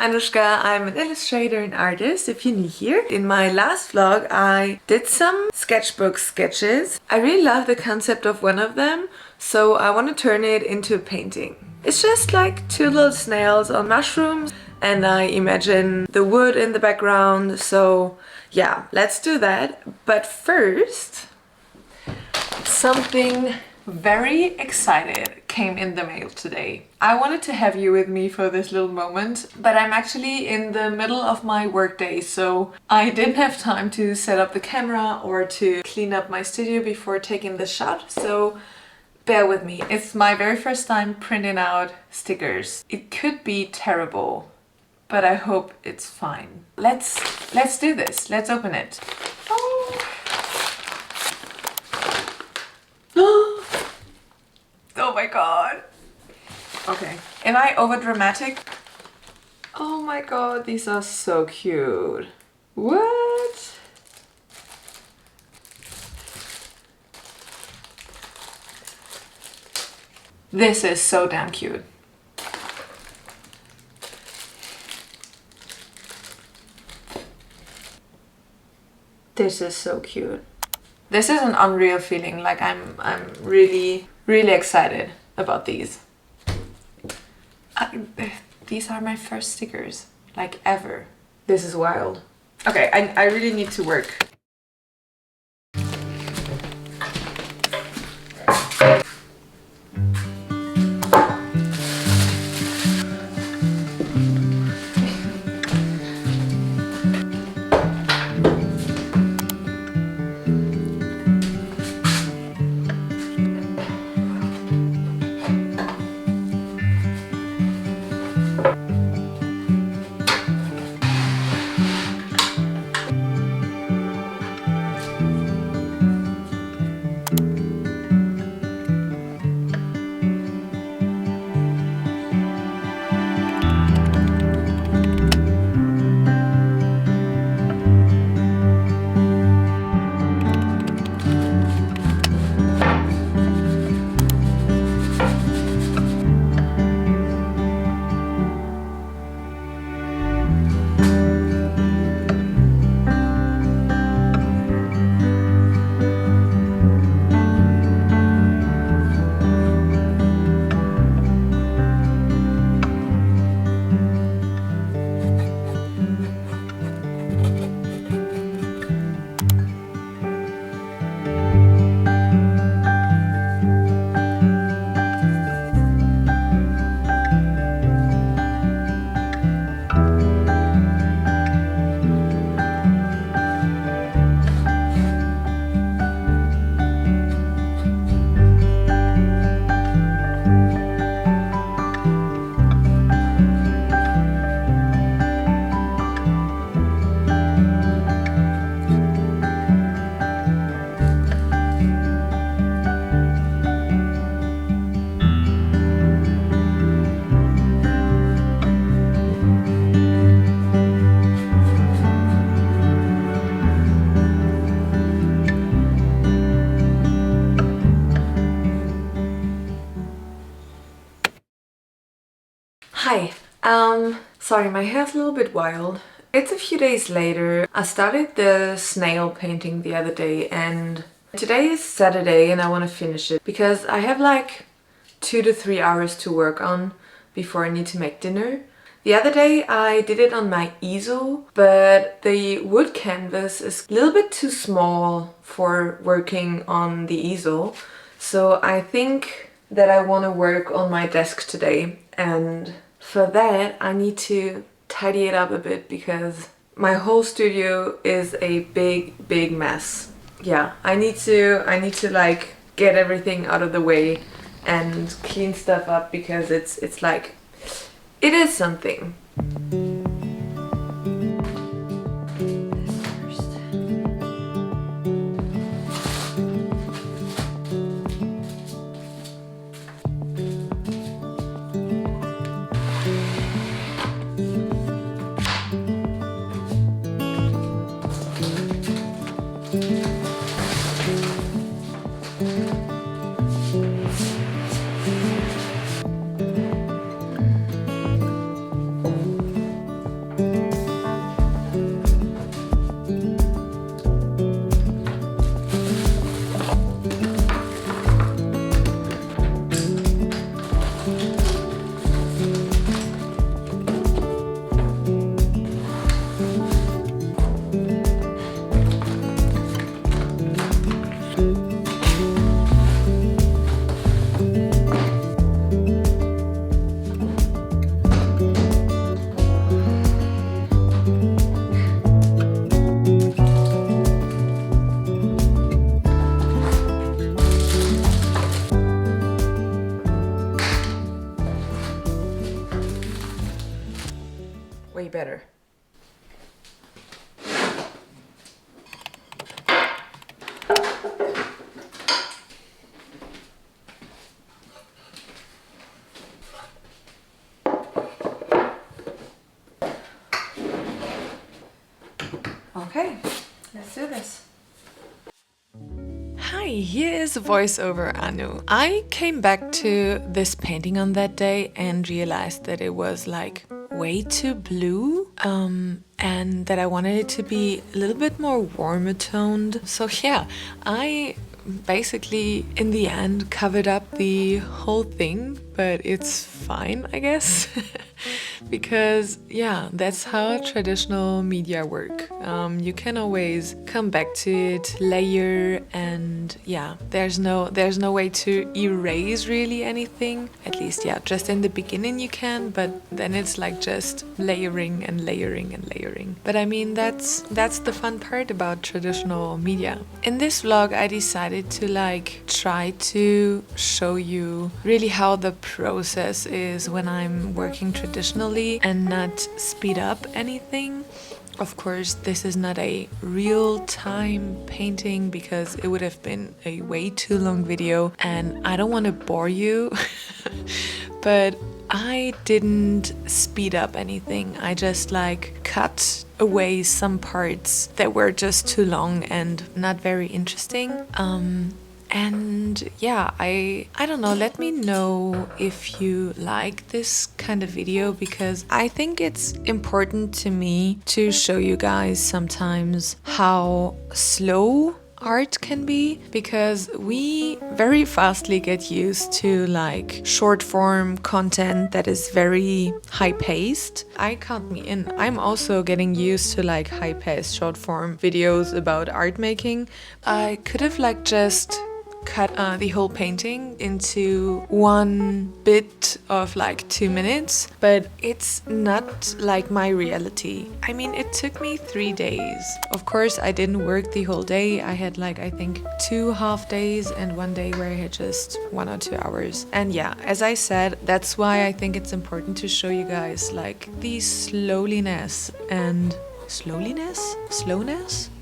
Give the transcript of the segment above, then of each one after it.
Anushka. I'm an illustrator and artist, if you're new here. In my last vlog, I did some sketchbook sketches. I really love the concept of one of them, so I want to turn it into a painting. It's just like two little snails on mushrooms, and I imagine the wood in the background, so yeah, let's do that. But first, something very excited came in the mail today. I wanted to have you with me for this little moment, but I'm actually in the middle of my workday, so I didn't have time to set up the camera or to clean up my studio before taking the shot, so bear with me. It's my very first time printing out stickers. It could be terrible, but I hope it's fine. Let's do this. Let's open it. Oh my god. Okay. Am I over dramatic? Oh my god, these are so cute. What? This is so damn cute. This is so cute. This is an unreal feeling. Like I'm really excited about these. These are my first stickers, like ever. This is wild. Okay, I really need to work. Hi, sorry, my hair's a little bit wild. It's a few days later. I started the snail painting the other day and today is Saturday and I want to finish it because I have like 2 to 3 hours to work on before I need to make dinner. The other day I did it on my easel, but the wood canvas is a little bit too small for working on the easel. So I think that I want to work on my desk today, and for that I need to tidy it up a bit because my whole studio is a big mess. Yeah, I need to like get everything out of the way and clean stuff up because it's like it is something. be better. Okay, let's do this. Hi, here is voiceover Anu. I came back to this painting on that day and realized that it was like way too blue, and that I wanted it to be a little bit more warmer toned. So yeah, I basically in the end covered up the whole thing, but it's fine, I guess. Because yeah, that's how traditional media work. You can always come back to it, layer, and yeah, there's no way to erase really anything. At least yeah, just in the beginning you can, but then it's like just layering and layering and layering. But I mean, that's the fun part about traditional media. In this vlog I decided to like try to show you really how the process is when I'm working traditionally and not speed up anything. Of course, this is not a real-time painting because it would have been a way too long video and I don't want to bore you. But I didn't speed up anything. I just like cut away some parts that were just too long and not very interesting. And yeah, I don't know, let me know if you like this kind of video, because I think it's important to me to show you guys sometimes how slow art can be, because we very fastly get used to like short form content that is very high paced. I count me in. I'm also getting used to like high paced short form videos about art making. I could have like just cut the whole painting into one bit of like 2 minutes, but it's not like my reality. I mean, it took me 3 days. Of course, I didn't work the whole day. I had like, I think 2 half days and 1 day where I had just 1 or 2 hours. And yeah, as I said, that's why I think it's important to show you guys like the slowness.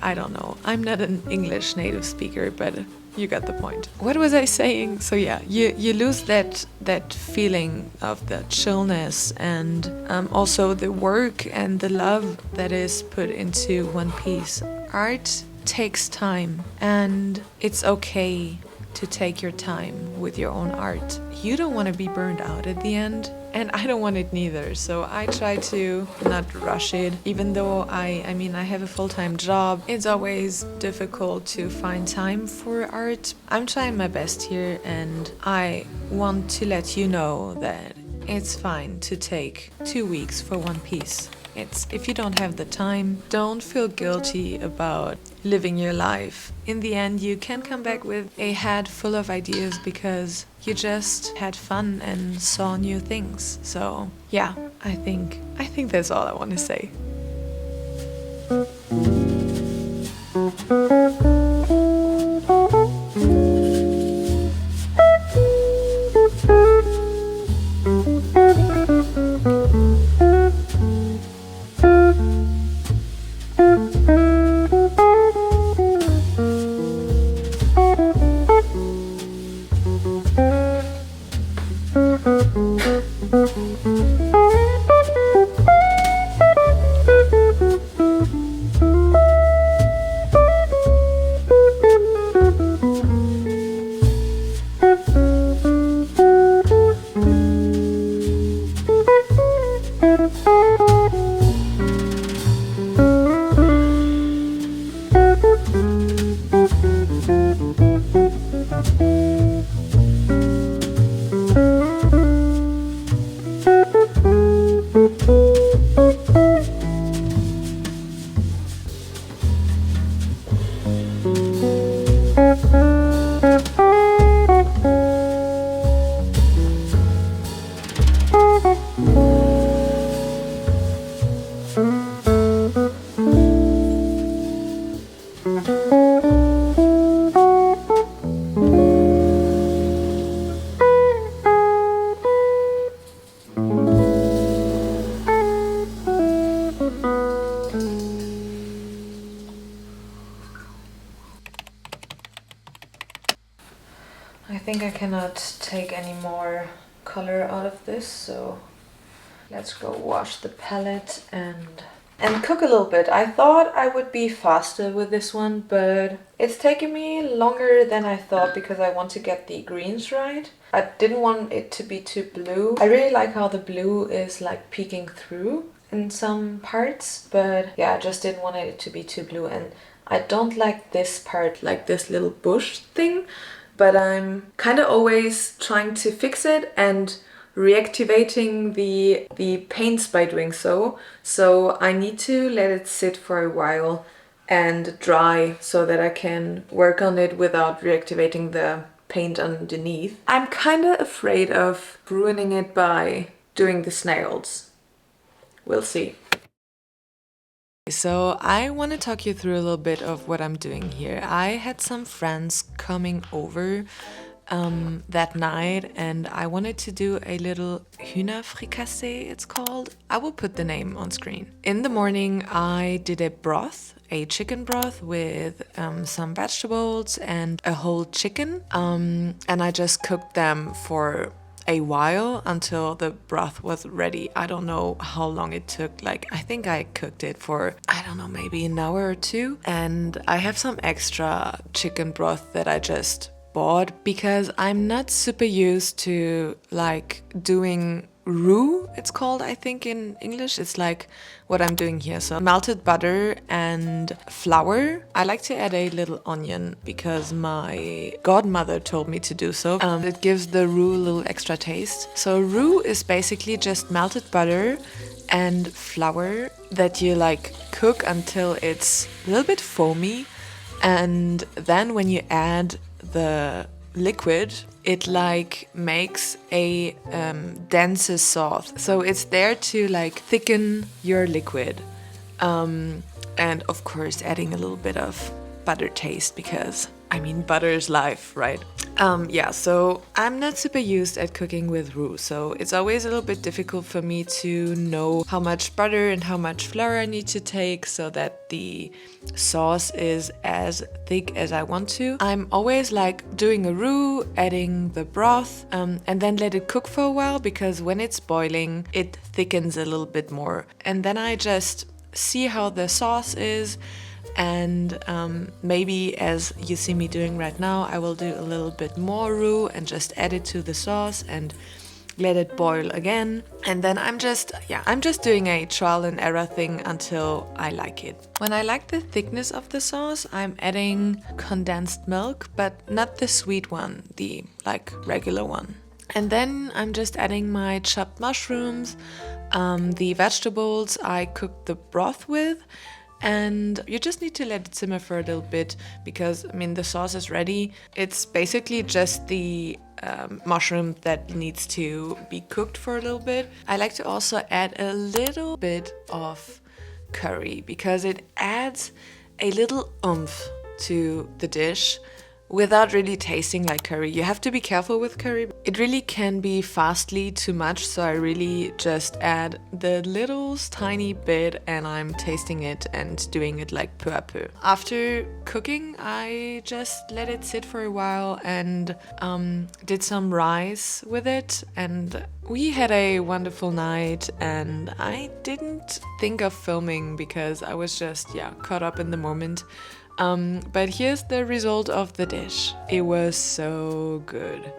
I don't know. I'm not an English native speaker, but you got the point. What was I saying? So yeah, you lose that feeling of the chillness and also the work and the love that is put into one piece. Art takes time, and it's okay to take your time with your own art. You don't want to be burned out at the end, and I don't want it neither. So I try to not rush it, even though I mean I have a full-time job. It's always difficult to find time for art. I'm trying my best here, and I want to let you know that it's fine to take 2 weeks for one piece. If you don't have the time, don't feel guilty about living your life. In the end, you can come back with a head full of ideas because you just had fun and saw new things. So yeah, I think that's all I want to say. I think I cannot take any more color out of this, so let's go wash the palette and cook a little bit. I thought I would be faster with this one, but it's taken me longer than I thought because I want to get the greens right. I didn't want it to be too blue. I really like how the blue is like peeking through in some parts, but yeah, I just didn't want it to be too blue. And I don't like this part, like this little bush thing, but I'm kind of always trying to fix it and reactivating the paints by doing so. So I need to let it sit for a while and dry so that I can work on it without reactivating the paint underneath. I'm kind of afraid of ruining it by doing the snails. We'll see. So I want to talk you through a little bit of what I'm doing here. I had some friends coming over that night and I wanted to do a little hühnerfrikassee, it's called. I will put the name on screen. In the morning I did a broth, a chicken broth with some vegetables and a whole chicken, and I just cooked them for a while until the broth was ready. I don't know how long it took. Like, I think I cooked it for, I don't know, maybe an hour or two. And I have some extra chicken broth that I just bought because I'm not super used to like doing roux, it's called, I think in English. It's like what I'm doing here. So melted butter and flour. I like to add a little onion because my godmother told me to do so. It gives the roux a little extra taste. So roux is basically just melted butter and flour that you like cook until it's a little bit foamy. And then when you add the liquid, it like makes a denser sauce. So it's there to like thicken your liquid. And of course adding a little bit of butter taste because I mean butter is life, right? Yeah, so I'm not super used at cooking with roux, so it's always a little bit difficult for me to know how much butter and how much flour I need to take so that the sauce is as thick as I want to. I'm always like doing a roux, adding the broth, and then let it cook for a while because when it's boiling, it thickens a little bit more. And then I just see how the sauce is. And maybe as you see me doing right now, I will do a little bit more roux and just add it to the sauce and let it boil again. And then I'm just doing a trial and error thing until I like it. When I like the thickness of the sauce, I'm adding condensed milk, but not the sweet one, the like regular one. And then I'm just adding my chopped mushrooms, the vegetables I cooked the broth with. And you just need to let it simmer for a little bit because, I mean, the sauce is ready. It's basically just the mushroom that needs to be cooked for a little bit. I like to also add a little bit of curry because it adds a little oomph to the dish without really tasting like curry. You have to be careful with curry. It really can be fastly too much, so I really just add the little tiny bit and I'm tasting it and doing it like peu à peu. After cooking, I just let it sit for a while and did some rice with it, and we had a wonderful night and I didn't think of filming because I was just caught up in the moment. But here's the result of the dish. It was so good.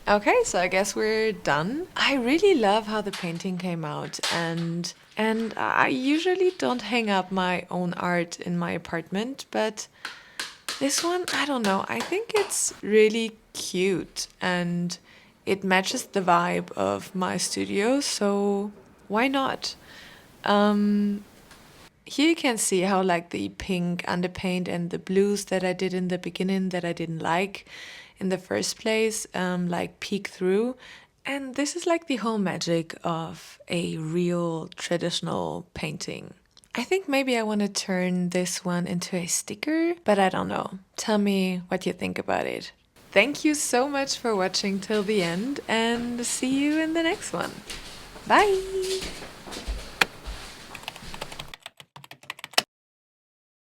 Okay, so I guess we're done. I really love how the painting came out, and I usually don't hang up my own art in my apartment, but this one, I don't know, I think it's really cute and it matches the vibe of my studio, so why not? Here you can see how like the pink underpaint and the blues that I did in the beginning that I didn't like in the first place, like peek through. And this is like the whole magic of a real traditional painting. I think maybe I want to turn this one into a sticker, but I don't know. Tell me what you think about it. Thank you so much for watching till the end, and see you in the next one. Bye!